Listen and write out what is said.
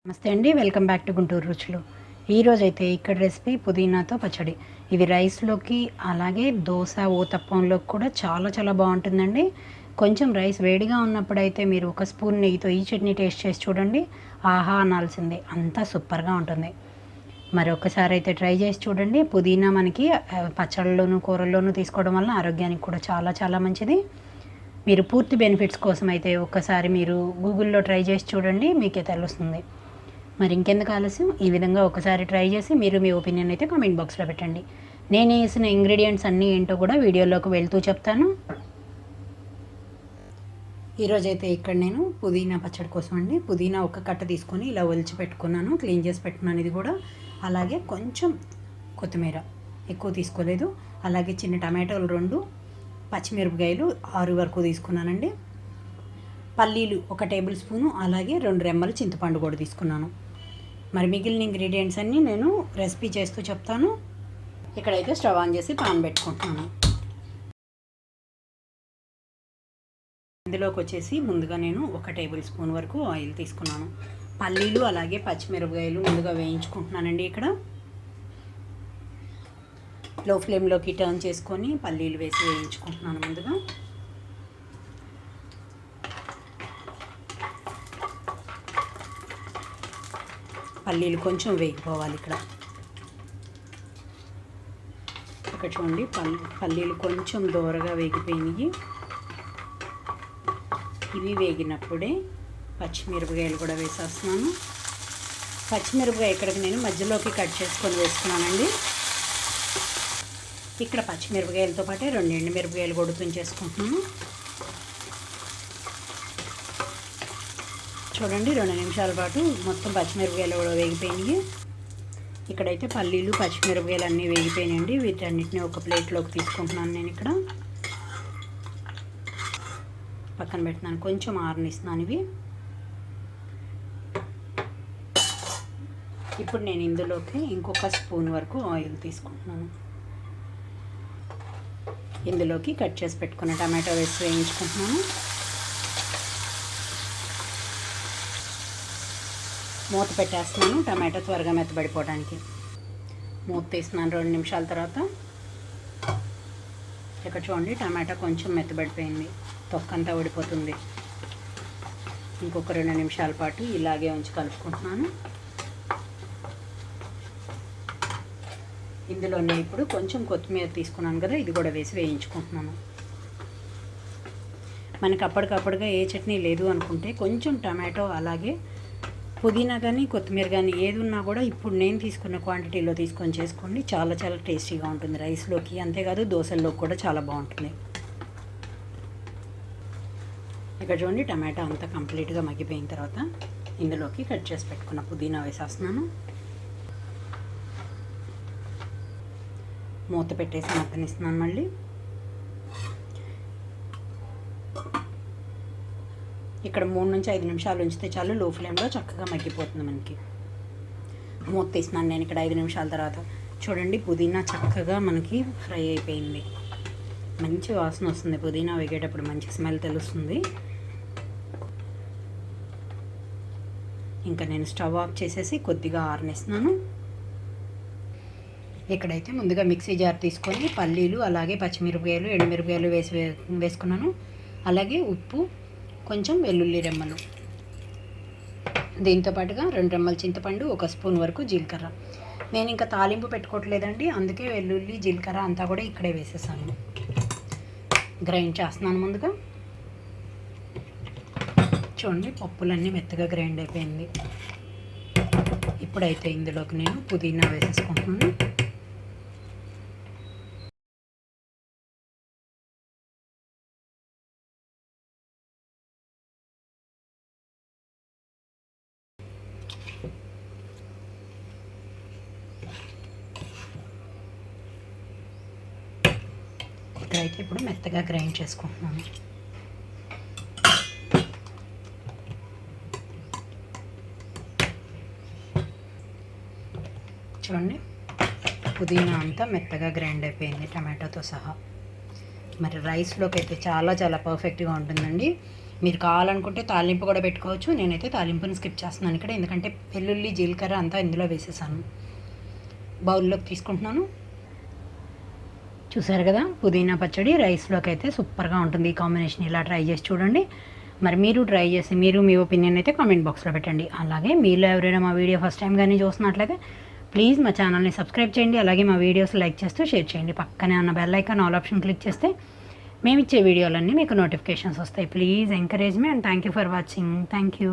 నమస్తే అండి, welcome back to Guntur రుచులు. ఈరోజైతే ఇక్కడ రెసిపీ పుదీనాతో పచ్చడి. ఇది రైస్లోకి అలాగే దోశ ఊతప్పంలోకి కూడా చాలా చాలా బాగుంటుందండి. కొంచెం రైస్ వేడిగా ఉన్నప్పుడైతే మీరు ఒక స్పూన్ నెయ్యితో ఈ చట్నీ టేస్ట్ చేసి చూడండి. ఆహా అనాల్సిందే, అంతా సూపర్గా ఉంటుంది. మరొకసారి అయితే ట్రై చేసి చూడండి. పుదీనా మనకి పచ్చళ్ళలోను కూరల్లోనూ తీసుకోవడం వల్ల ఆరోగ్యానికి కూడా చాలా చాలా మంచిది. మీరు పూర్తి బెనిఫిట్స్ కోసం అయితే ఒక్కసారి మీరు గూగుల్లో ట్రై చేసి చూడండి, మీకే తెలుస్తుంది. మరి ఇంకెందుకు ఆలస్యం, ఈ విధంగా ఒకసారి ట్రై చేసి మీరు మీ ఒపీనియన్ అయితే కామెంట్ బాక్స్లో పెట్టండి. నేను వేసిన ఇంగ్రీడియంట్స్ అన్నీ ఏంటో కూడా వీడియోలోకి వెళ్తూ చెప్తాను. ఈరోజైతే ఇక్కడ నేను పుదీనా పచ్చడి కోసం అండి పుదీనా ఒక కట్ట తీసుకొని ఇలా ఒలిచి పెట్టుకున్నాను, క్లీన్ చేసి పెట్టుకున్నాను. ఇది కూడా అలాగే కొంచెం కొత్తిమీర, ఎక్కువ తీసుకోలేదు. అలాగే చిన్న టమాటోలు 2, పచ్చిమిరపకాయలు 6 వరకు తీసుకున్నానండి. పల్లీలు 1 టేబుల్ స్పూను, అలాగే 2 రెమ్మలు చింతపండు కూడా తీసుకున్నాను. మరి మిగిలిన ఇంగ్రీడియంట్స్ అన్నీ నేను రెసిపీ చేస్తూ చెప్తాను. ఇక్కడైతే స్టవ్ ఆన్ చేసి పాన్ పెట్టుకుంటున్నాను. ఇందులోకి వచ్చేసి ముందుగా నేను 1 టేబుల్ స్పూన్ వరకు ఆయిల్ తీసుకున్నాను. పల్లీలు అలాగే పచ్చిమిరపకాయలు ముందుగా వేయించుకుంటున్నానండి. ఇక్కడ లో ఫ్లేమ్లోకి టర్న్ చేసుకొని పల్లీలు వేసి వేయించుకుంటున్నాను. ముందుగా పల్లీలు కొంచెం వేగిపోవాలి. ఇక్కడ చూడండి, పల్లీలు కొంచెం దూరగా వేగిపోయినాయి. ఇవి వేగినప్పుడే పచ్చిమిరపకాయలు కూడా వేసేస్తున్నాను. పచ్చిమిరపకాయ ఇక్కడికి నేను మధ్యలోకి కట్ చేసుకొని వేసుకున్నానండి. ఇక్కడ పచ్చిమిరపకాయలతో పాటే 2 ఎండుమిరపకాయలు కూడా తుంచేసుకుంటున్నాను. చూడండి, 2 నిమిషాల పాటు మొత్తం పచ్చిమిరపకాయలు కూడా వేగిపోయినాయి. ఇక్కడైతే పల్లీలు పచ్చిమిరపకాయలు అన్నీ వేగిపోయినాయండి. వీటన్నిటిని ఒక ప్లేట్లోకి తీసుకుంటున్నాను. నేను ఇక్కడ పక్కన పెట్టినాను, కొంచెం ఆరనిస్తున్నాను ఇవి. ఇప్పుడు నేను ఇందులోకి ఇంకొక స్పూన్ వరకు ఆయిల్ తీసుకుంటున్నాను. ఇందులోకి కట్ చేసి పెట్టుకున్న టమాటో వేసి వేయించుకుంటున్నాను. మూత పెట్టేస్తున్నాను, టమాటో త్వరగా మెత్తబడిపోవడానికి. మూత తీస్తున్నాను 2 నిమిషాల తర్వాత. ఇక్కడ చూడండి, టమాటా కొంచెం మెత్తబడిపోయింది, తొక్కంతా ఊడిపోతుంది. ఇంకొక 2 నిమిషాల పాటు ఇలాగే ఉంచి కలుపుకుంటున్నాను. ఇందులోనే ఇప్పుడు కొంచెం కొత్తిమీర తీసుకున్నాను కదా, ఇది కూడా వేసి వేయించుకుంటున్నాను. మనకి అప్పటికప్పుడుగా ఏ చట్నీ లేదు అనుకుంటే కొంచెం టమాటో అలాగే పుదీనా కానీ కొత్తిమీర కానీ ఏది ఉన్నా కూడా ఇప్పుడు నేను తీసుకున్న క్వాంటిటీలో తీసుకొని చేసుకోండి. చాలా చాలా టేస్టీగా ఉంటుంది రైస్లోకి, అంతేకాదు దోశల్లోకి కూడా చాలా బాగుంటుంది. ఇక్కడ చూడండి, టమాటా అంతా కంప్లీట్గా మగ్గిపోయిన తర్వాత ఇందులోకి కట్ చేసి పెట్టుకున్న పుదీనా వేసేస్తున్నాను. మూత పెట్టేసి మగ్గనిస్తున్నాను. మళ్ళీ ఇక్కడ 3 నుంచి 5 నిమిషాలు ఉంచితే చాలు, లో ఫ్లేమ్లో చక్కగా మగ్గిపోతుంది మనకి. మూత తీసినాను నేను ఇక్కడ 5 నిమిషాల తర్వాత. చూడండి, పుదీనా చక్కగా మనకి ఫ్రై అయిపోయింది. మంచి వాసన వస్తుంది, పుదీనా వేగేటప్పుడు మంచి స్మెల్ తెలుస్తుంది. ఇంకా నేను స్టవ్ ఆఫ్ చేసేసి కొద్దిగా ఆరనిస్తున్నాను. ఇక్కడైతే ముందుగా మిక్సీ జార్ తీసుకొని పల్లీలు అలాగే పచ్చిమిరపకాయలు ఎండుమిరపకాయలు వేసుకున్నాను. అలాగే ఉప్పు, కొంచెం వెల్లుల్లి రెమ్మలు, దీంతో పాటుగా 2 రెమ్మల చింతపండు, 1 స్పూన్ వరకు జీలకర్ర. నేను ఇంకా తాలింపు పెట్టుకోవట్లేదండి, అందుకే వెల్లుల్లి జీలకర్ర అంతా కూడా ఇక్కడే వేసేసాను. గ్రైండ్ చేస్తున్నాను ముందుగా. చూడండి, పప్పులన్నీ మెత్తగా గ్రైండ్ అయిపోయింది. ఇప్పుడైతే ఇందులోకి నేను పుదీనా వేసేసుకుంటున్నాను. ఇక్కడైతే ఇప్పుడు మెత్తగా గ్రైండ్ చేసుకుంటున్నాను. చూడండి, పుదీనా అంతా మెత్తగా గ్రైండ్ అయిపోయింది టమాటోతో సహా. మరి రైస్లోకి అయితే చాలా చాలా పర్ఫెక్ట్గా ఉంటుందండి. మీరు కావాలనుకుంటే తాలింపు కూడా పెట్టుకోవచ్చు. నేనైతే తాలింపుని స్కిప్ చేస్తున్నాను ఇక్కడ, ఎందుకంటే వెల్లుల్లి జీలకర్ర అంతా ఇందులో వేసేసాను. బౌల్లోకి తీసుకుంటున్నాను. చూసారు కదా, పుదీనా పచ్చడి రైస్లోకి అయితే సూపర్గా ఉంటుంది ఈ కాంబినేషన్. ఇలా ట్రై చేసి చూడండి. మరి మీరు ట్రై చేసి మీ ఒపీనియన్ అయితే కామెంట్ బాక్స్లో పెట్టండి. అలాగే మీలో ఎవరైనా మా వీడియో ఫస్ట్ టైం కానీ చూస్తున్నట్లయితే ప్లీజ్ మా ఛానల్ని సబ్స్క్రైబ్ చేయండి. అలాగే మా వీడియోస్ లైక్ చేస్తూ షేర్ చేయండి. పక్కనే ఉన్న bell icon all option click చేస్తే మేము ఇచ్చే వీడియోలన్నీ మీకు నోటిఫికేషన్స్ వస్తాయి. Please encourage me and thank you for watching. Thank you.